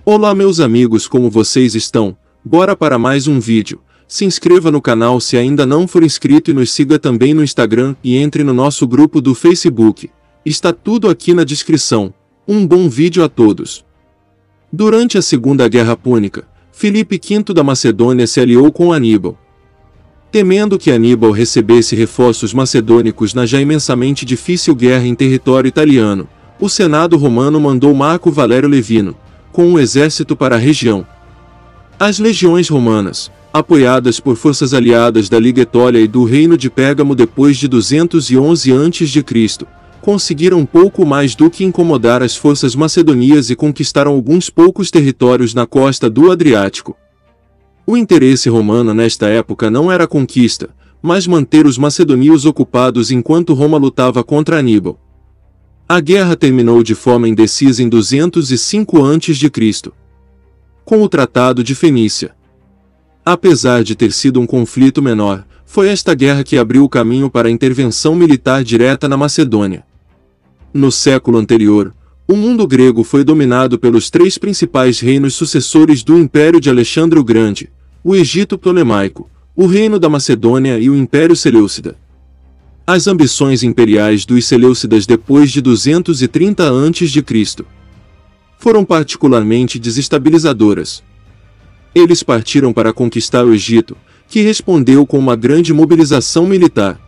Olá meus amigos, como vocês estão? Bora para mais um vídeo. Se inscreva no canal se ainda não for inscrito e nos siga também no Instagram e entre no nosso grupo do Facebook. Está tudo aqui na descrição. Um bom vídeo a todos. Durante a Segunda Guerra Púnica, Filipe V da Macedônia se aliou com Aníbal. Temendo que Aníbal recebesse reforços macedônicos na já imensamente difícil guerra em território italiano, o Senado romano mandou Marco Valério Levino, com um exército para a região. As legiões romanas, apoiadas por forças aliadas da Liga Etólia e do Reino de Pérgamo depois de 211 a.C., conseguiram pouco mais do que incomodar as forças macedonias e conquistaram alguns poucos territórios na costa do Adriático. O interesse romano nesta época não era a conquista, mas manter os macedônios ocupados enquanto Roma lutava contra Aníbal. A guerra terminou de forma indecisa em 205 a.C., com o Tratado de Fenícia. Apesar de ter sido um conflito menor, foi esta guerra que abriu o caminho para a intervenção militar direta na Macedônia. No século anterior, o mundo grego foi dominado pelos três principais reinos sucessores do Império de Alexandre o Grande, o Egito Ptolemaico, o Reino da Macedônia e o Império Seleucida. As ambições imperiais dos Seleucidas depois de 230 a.C. foram particularmente desestabilizadoras. Eles partiram para conquistar o Egito, que respondeu com uma grande mobilização militar.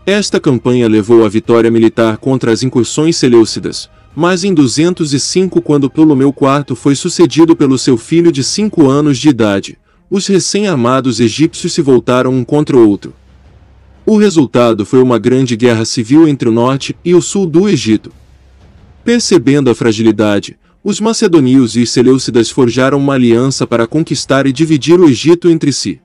Esta campanha levou à vitória militar contra as incursões seleucidas, mas em 205, quando Ptolomeu IV foi sucedido pelo seu filho de 5 anos de idade, os recém-armados egípcios se voltaram um contra o outro. O resultado foi uma grande guerra civil entre o norte e o sul do Egito. Percebendo a fragilidade, os macedônios e os seleucidas forjaram uma aliança para conquistar e dividir o Egito entre si.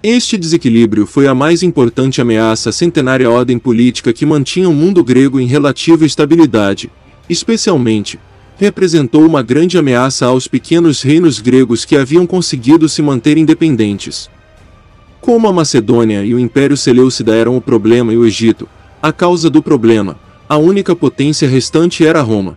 Este desequilíbrio foi a mais importante ameaça à centenária ordem política que mantinha o mundo grego em relativa estabilidade. Especialmente, representou uma grande ameaça aos pequenos reinos gregos que haviam conseguido se manter independentes. Como a Macedônia e o Império Seleucida eram o problema e o Egito, a causa do problema, a única potência restante era Roma.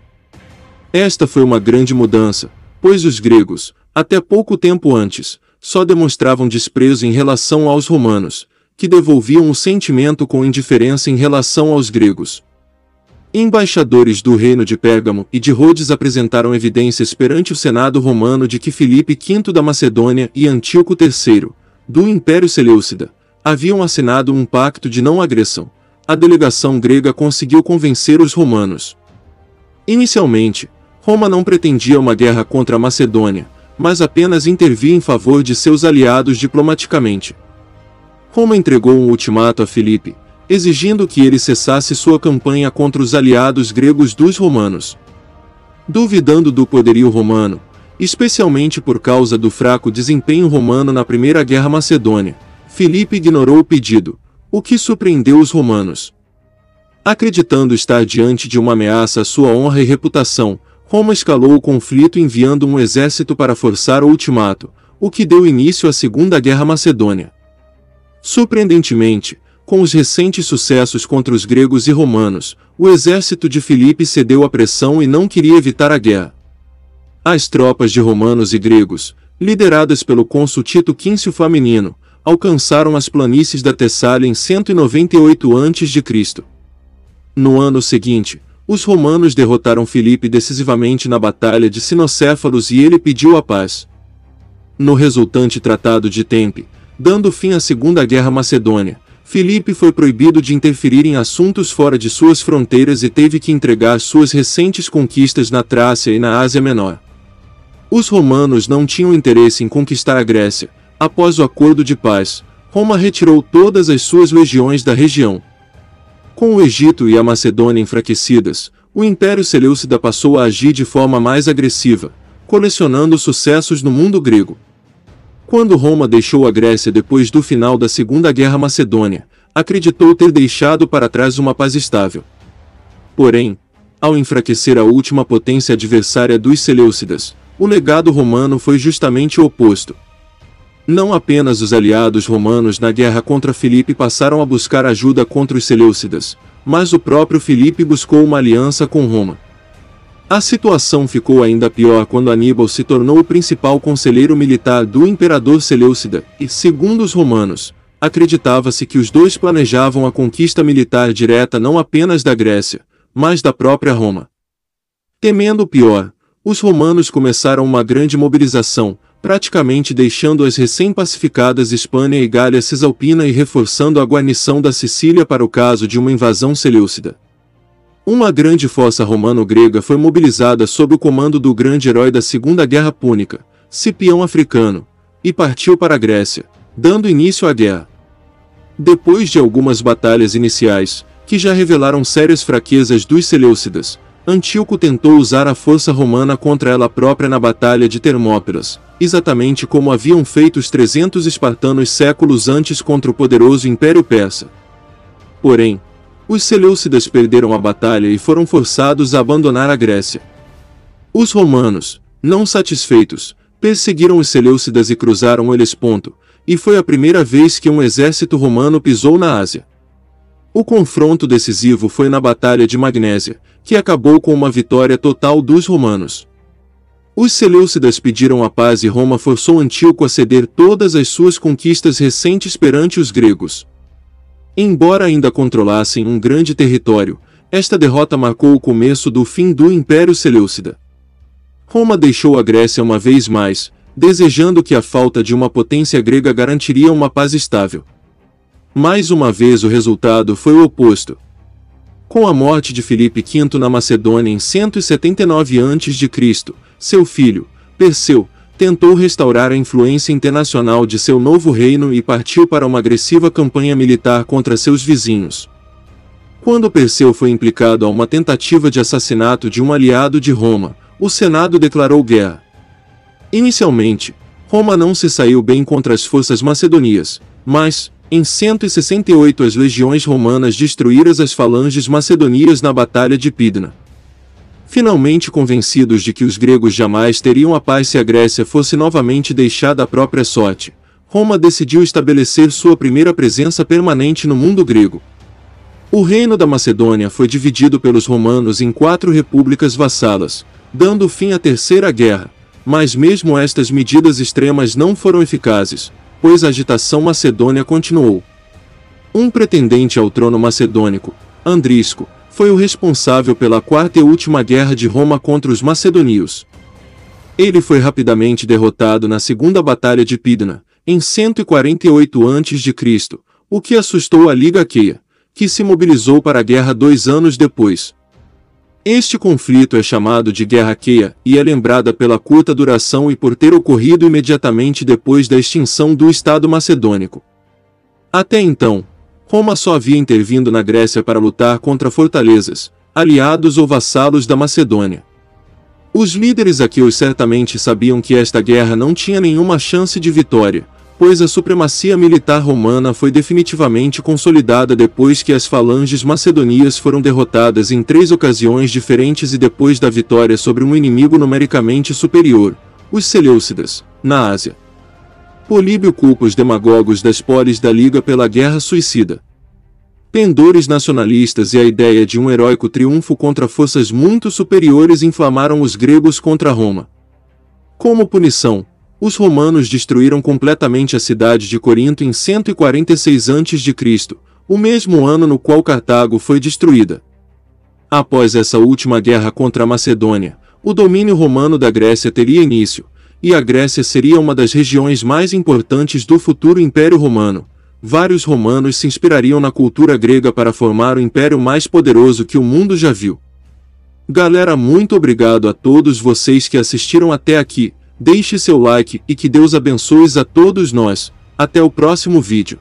Esta foi uma grande mudança, pois os gregos, até pouco tempo antes, só demonstravam desprezo em relação aos romanos, que devolviam o sentimento com indiferença em relação aos gregos. Embaixadores do Reino de Pérgamo e de Rhodes apresentaram evidências perante o Senado romano de que Filipe V da Macedônia e Antíoco III, do Império Seleucida, haviam assinado um pacto de não agressão. A delegação grega conseguiu convencer os romanos. Inicialmente, Roma não pretendia uma guerra contra a Macedônia, mas apenas intervir em favor de seus aliados diplomaticamente. Roma entregou um ultimato a Filipe, exigindo que ele cessasse sua campanha contra os aliados gregos dos romanos. Duvidando do poderio romano, especialmente por causa do fraco desempenho romano na Primeira Guerra Macedônia, Filipe ignorou o pedido, o que surpreendeu os romanos. Acreditando estar diante de uma ameaça à sua honra e reputação, Roma escalou o conflito enviando um exército para forçar o ultimato, o que deu início à Segunda Guerra Macedônia. Surpreendentemente, com os recentes sucessos contra os gregos e romanos, o exército de Filipe cedeu à pressão e não queria evitar a guerra. As tropas de romanos e gregos, lideradas pelo cônsul Tito Quíncio Flaminino, alcançaram as planícies da Tessália em 198 a.C. No ano seguinte, os romanos derrotaram Filipe decisivamente na Batalha de Sinocéfalos e ele pediu a paz. No resultante Tratado de Tempe, dando fim à Segunda Guerra Macedônia, Filipe foi proibido de interferir em assuntos fora de suas fronteiras e teve que entregar suas recentes conquistas na Trácia e na Ásia Menor. Os romanos não tinham interesse em conquistar a Grécia. Após o acordo de paz, Roma retirou todas as suas legiões da região. Com o Egito e a Macedônia enfraquecidas, o Império Seleucida passou a agir de forma mais agressiva, colecionando sucessos no mundo grego. Quando Roma deixou a Grécia depois do final da Segunda Guerra Macedônia, acreditou ter deixado para trás uma paz estável. Porém, ao enfraquecer a última potência adversária dos Seleucidas, o legado romano foi justamente o oposto. Não apenas os aliados romanos na guerra contra Filipe passaram a buscar ajuda contra os Seleucidas, mas o próprio Filipe buscou uma aliança com Roma. A situação ficou ainda pior quando Aníbal se tornou o principal conselheiro militar do imperador Seleucida, e, segundo os romanos, acreditava-se que os dois planejavam a conquista militar direta não apenas da Grécia, mas da própria Roma. Temendo o pior, os romanos começaram uma grande mobilização, praticamente deixando as recém-pacificadas Hispânia e Gália Cisalpina e reforçando a guarnição da Sicília para o caso de uma invasão seleucida. Uma grande força romano-grega foi mobilizada sob o comando do grande herói da Segunda Guerra Púnica, Cipião Africano, e partiu para a Grécia, dando início à guerra. Depois de algumas batalhas iniciais, que já revelaram sérias fraquezas dos Seleucidas, Antíoco tentou usar a força romana contra ela própria na Batalha de Termópilas, exatamente como haviam feito os 300 espartanos séculos antes contra o poderoso Império Persa. Porém, os Seleucidas perderam a batalha e foram forçados a abandonar a Grécia. Os romanos, não satisfeitos, perseguiram os Seleucidas e cruzaram o Helesponto, e foi a primeira vez que um exército romano pisou na Ásia. O confronto decisivo foi na Batalha de Magnésia, que acabou com uma vitória total dos romanos. Os Seleucidas pediram a paz e Roma forçou Antíoco a ceder todas as suas conquistas recentes perante os gregos. Embora ainda controlassem um grande território, esta derrota marcou o começo do fim do Império Seleucida. Roma deixou a Grécia uma vez mais, desejando que a falta de uma potência grega garantiria uma paz estável. Mais uma vez o resultado foi o oposto. Com a morte de Filipe V na Macedônia em 179 a.C., seu filho, Perseu, tentou restaurar a influência internacional de seu novo reino e partiu para uma agressiva campanha militar contra seus vizinhos. Quando Perseu foi implicado a uma tentativa de assassinato de um aliado de Roma, o Senado declarou guerra. Inicialmente, Roma não se saiu bem contra as forças macedonias, mas, em 168 as legiões romanas destruíram as falanges macedonias na Batalha de Pydna. Finalmente convencidos de que os gregos jamais teriam a paz se a Grécia fosse novamente deixada à própria sorte, Roma decidiu estabelecer sua primeira presença permanente no mundo grego. O reino da Macedônia foi dividido pelos romanos em 4 repúblicas vassalas, dando fim à Terceira Guerra, mas mesmo estas medidas extremas não foram eficazes, pois a agitação macedônia continuou. Um pretendente ao trono macedônico, Andrisco, foi o responsável pela 4ª e última guerra de Roma contra os macedônios. Ele foi rapidamente derrotado na Segunda Batalha de Pydna, em 148 a.C., o que assustou a Liga Aqueia, que se mobilizou para a guerra 2 anos depois. Este conflito é chamado de Guerra Aqueia e é lembrada pela curta duração e por ter ocorrido imediatamente depois da extinção do Estado macedônico. Até então, Roma só havia intervindo na Grécia para lutar contra fortalezas, aliados ou vassalos da Macedônia. Os líderes aqueus certamente sabiam que esta guerra não tinha nenhuma chance de vitória, pois a supremacia militar romana foi definitivamente consolidada depois que as falanges macedonias foram derrotadas em 3 ocasiões diferentes e depois da vitória sobre um inimigo numericamente superior, os Seleucidas, na Ásia. Políbio culpa os demagogos das polis da Liga pela guerra suicida. Pendores nacionalistas e a ideia de um heróico triunfo contra forças muito superiores inflamaram os gregos contra Roma. Como punição, os romanos destruíram completamente a cidade de Corinto em 146 a.C., o mesmo ano no qual Cartago foi destruída. Após essa última guerra contra a Macedônia, o domínio romano da Grécia teria início, e a Grécia seria uma das regiões mais importantes do futuro Império Romano. Vários romanos se inspirariam na cultura grega para formar o império mais poderoso que o mundo já viu. Galera, muito obrigado a todos vocês que assistiram até aqui, deixe seu like e que Deus abençoe a todos nós. Até o próximo vídeo.